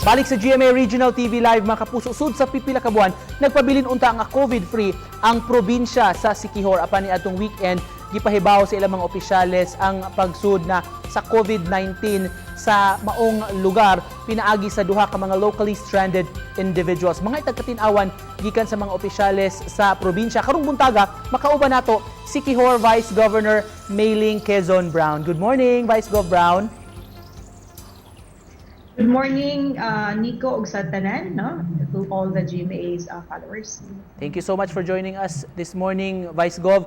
Balik sa GMA Regional TV Live, mga kapuso, sud sa pipila ka buwan, nagpabilin unta nga COVID-free ang probinsya sa Siquijor. Apan ni atong weekend, gipahibaw sa ilang mga opisyales ang pagsud na sa COVID-19 sa maong lugar, pinaagi sa duha ka mga locally stranded individuals. Mga itagkatin-awan gikan sa mga opisyales sa probinsya. Karong buntaga, makauban nato Siquijor Vice Governor Mayling Quezon Brown. Good morning, Vice Gov Brown. Good morning, Nico ug sa tanan, no? To all the GMA's followers. Thank you so much for joining us this morning, Vice Gov.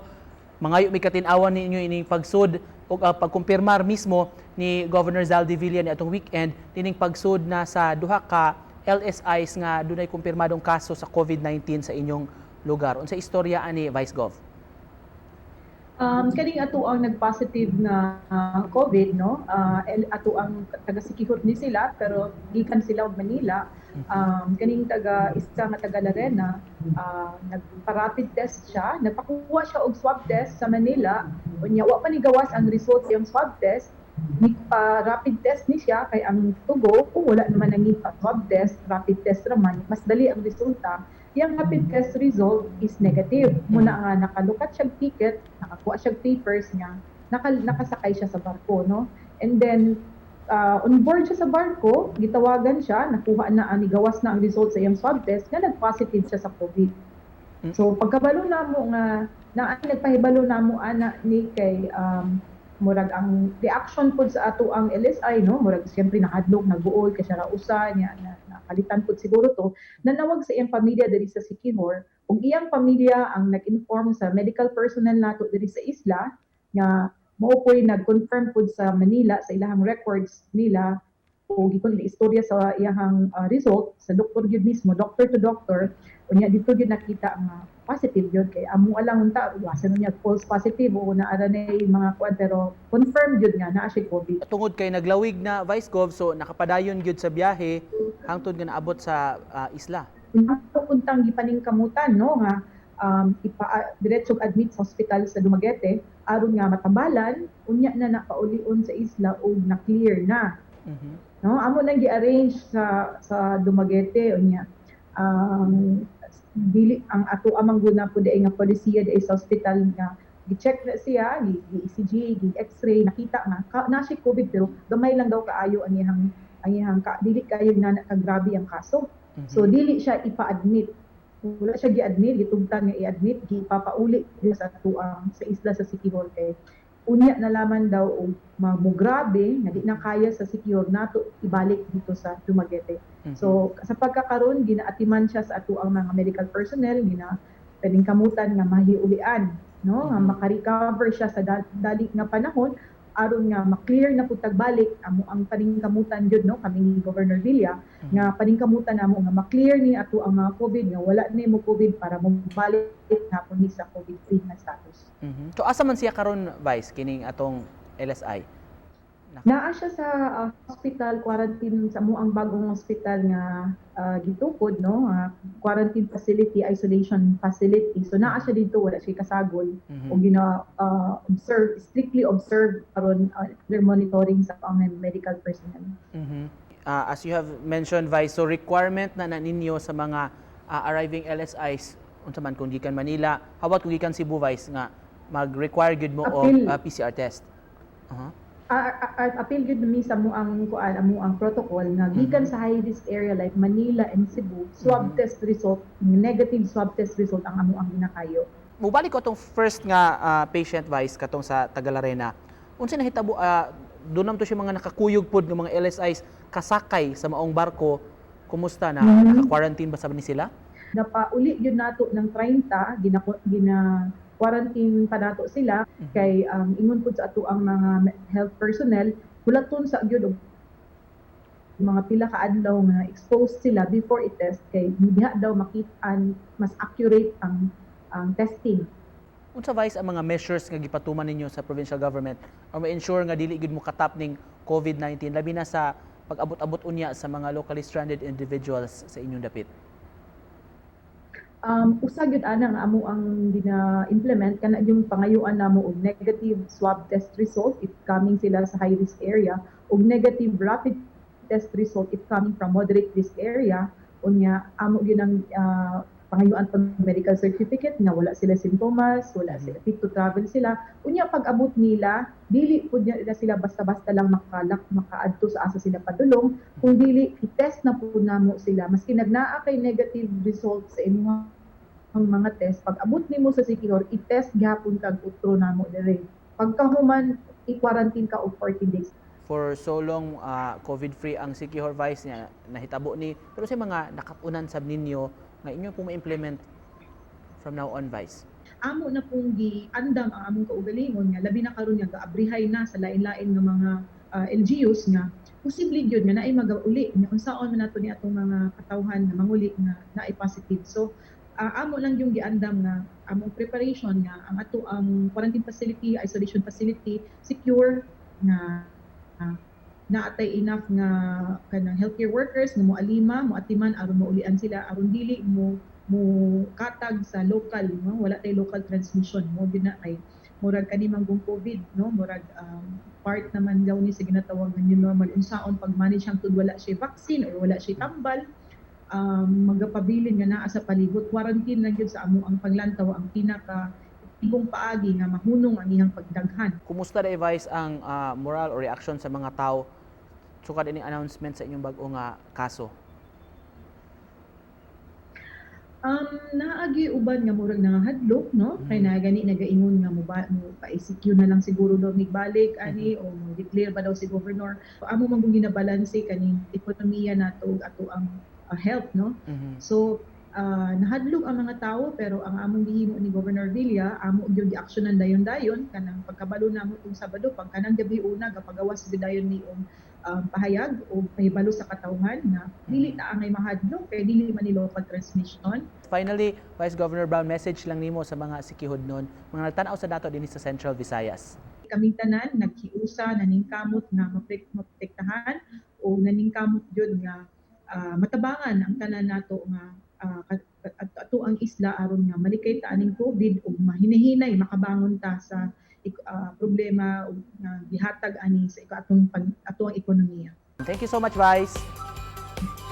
Mangayo may katin-awan ninyo ining pagsud o pagkumpirmar mismo ni Governor Zaldivilla ni atong weekend dining pagsud na sa duha ka LSIs nga dunay kumpirmadong kaso sa COVID-19 sa inyong lugar. Unsa istorya ani, Vice Gov? Kaning ato ang nag-positive na COVID, no? Ato ang taga-Siquijor ni sila, pero gikan sila og Manila. Kaning isa nga taga Larena, nagpa-rapid test siya, nagpakuha siya og swab test sa Manila. Unya wa pa ni gawas ang result yung swab test. Nagpa-rapid test ni siya kay ang tugo wala naman nang swab test, rapid test raman, mas dali ang resulta. Yung rapid test result is negative. Muna nga nakalukat siya ticket, nakakuha siya papers niya, nakasakay siya sa barko, no? And then on board siya sa barko, gitawagan siya, nakuha na gawas na ang result sa iyang swab test, nga nag-positive siya sa COVID. So pagkabalo na mo nga nagpahibalo na mo ana ni kay murag ang reaction pud sa ato ang LSI, no, murag siyempre nahadlok, nagbuol kay siya ra usa niya nakalitan pud siguro to, nanawag sa iyang pamilya diri sa Siquijor ug iyang pamilya ang nag-inform sa medical personnel nato diri sa isla nga mao po'y nag-confirm pud sa Manila sa ilahang records nila o gikon ni istorya sa iyang result sa doktor gyud mismo, doctor to doctor, unya dito gyud nakita nga positive yun kay amo alang unta wasan niya false positive o naara na mga kuan pero confirmed yun nga naa siya COVID. Tungod kay naglawig na, Vice Gov, so nakapadayon gyud sa biyahe hangtod nga naabot sa isla. Puntang gipaning kamutan, no, nga diretsong admit sa hospital sa Dumaguete aron nga matambalan unya na napaulion sa isla ug na clear na. No, amo nang gi-arrange sa Dumaguete unya dili ang ato amang guna pud ay nga polisiya di sa hospital nga gi-check na siya, gi-ECG, gi-X-ray, nakita nga na siya COVID pero gamay lang daw kaayo ang iyang dili kayo na kagrabe ang kaso. So dili siya ipa-admit. Wala siya gi-admit, gitugtan nga i-admit, gipapauli sa ato sa isla sa Siquijor kay unya nalaman daw og mamugrabe nga di na kaya sa Siquijor nato ibalik dito sa Dumaguete. So sa pagkakaroon ginaatiman siya sa ato ang mga medical personnel, pwedeng kamutan nga mahiulian, no, nga makarecover siya sa dali nga panahon aron nga ma-clear na pud tagbalik amo ang paningkamutan jud, no, kami ni Governor Villa nga paningkamutan namo nga ma-clear ni ato ang mga COVID nga wala ni mo COVID para mobalik na pud ni sa COVID-free na status. So asa man siya karon, Vice, kining atong LSI? Naa siya sa hospital quarantine sa mo ang bagong hospital nga gitukod, no, quarantine facility, isolation facility. So naa siya dito, wala siya kasagol o strictly observed karon under monitoring sa ang medical personnel. As you have mentioned, Vice, so requirement na ninyo sa mga arriving LSIs unsa man kung gikan Manila, hawat kung gikan Cebu, Vice, nga mag-require gud mo og PCR test. Appeal gud mi sa mo ang protocol nga gikan sa high risk area like Manila and Cebu, swab test result, negative swab test result ang amo ang ginakayo. Mubalik ko tong first nga patient, Vice, katong sa Tagalarena. Unsa nahitabo dunam to siya mga nakakuyog pod ng mga LSIs kasakay sa maong barko, kumusta na naka-quarantine ba sa ni sila? Napauli yun nato ng 30, quarantine pa nato sila kay ingon pud sa ato ang mga health personnel hulaton sa gyud mga pila ka adlaw nga exposed sila before i-test kay diha daw makit-an mas accurate ang testing. Unsa, Vice, ang mga measures nga gipatuman ninyo sa provincial government or ma-ensure nga dili gid mo katap ning COVID-19 labi na sa pag-abot-abot unya sa mga locally stranded individuals sa inyong dapit? Usa gyud ana nga amo ang gina-implement kana yung pangayuan namo og negative swab test result if coming sila sa high risk area og negative rapid test result if coming from moderate risk area, unya amo gyud ang pangayuan pag medical certificate nga wala sila sintomas, wala sila fit to travel sila. Unya pag abot nila, dili pud na sila basta-basta lang makaadto sa asa sila padulong, kung dili i-test na pud namo sila maski nagnaa kay negative results sa inyong mga test. Pag abot nimo sa Siquijor, i-test gyapon kag utro namo dire. Pagkahuman, i-quarantine ka og 14 days. For so long, COVID-free ang Siquijor Vice niya, nahitabo ni, pero sa mga nakapunan sab ninyo, nga inyo pong ma-implement from now on, Vice? Amo na pong giandam ang among kaugalingon nga labi na karon nga gaabrihay na sa lain-lain nga mga LGUs nga posible gyud nga naay magauli nga unsaon man nato ni atong mga katawhan nga manguli nga naay positive. So amo lang yung giandam nga among preparation nga ang ato ang quarantine facility, isolation facility secure na naatay enough nga kanang healthcare workers nga moalima, moatiman aron maulian sila aron dili mo katag sa local, no? Wala tay local transmission mo gyud na kay murag kani manggong COVID, no? Murag part naman daw ni sa ginatawag nga new normal unsaon pag-manage ang tud wala siya vaccine or wala siya tambal, magapabilin nga naa sa palibot. Quarantine lang gyud sa amo ang paglantaw ang pinaka ibong paagi nga mahunong ang iyang pagdaghan. Kumusta na, Vice, ang moral o reaction sa mga tao sukad ini announcement sa inyong bag-o nga kaso? Naagi uban nga murag nangahadlok, no? Kay na gani nagaingon nga mo pa-ICQ na lang siguro daw migbalik ani o mo declare ba daw si governor. Amo man kung ginabalanse kaning ekonomiya nato ug ato ang health, no? So nahadlok ang mga tao pero ang among gihimo ni Governor Villa amo gyud gi-aksyonan dayon-dayon kanang pagkabalo namo tung Sabado pag kanang gabi una gapagawas gyud dayon ni pahayag o pahibalo sa katawhan na dili ta angay mahadlok kay dili man ni local transmission. Finally, Vice Governor Brown, message lang nimo sa mga sikihudnon, mga nagtan-aw sa dato dinhi sa Central Visayas. Kaming tanan naghiusa naningkamot nga maprotektahan o naningkamot gyud nga matabangan ang tanan nato nga ato ang isla aron nga malikay ta aning COVID ug mahinahinay makabangon ta sa problema ug gihatag ani sa atong ekonomiya. Thank you so much, Vice.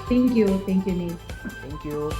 Thank you, Nate. Thank you.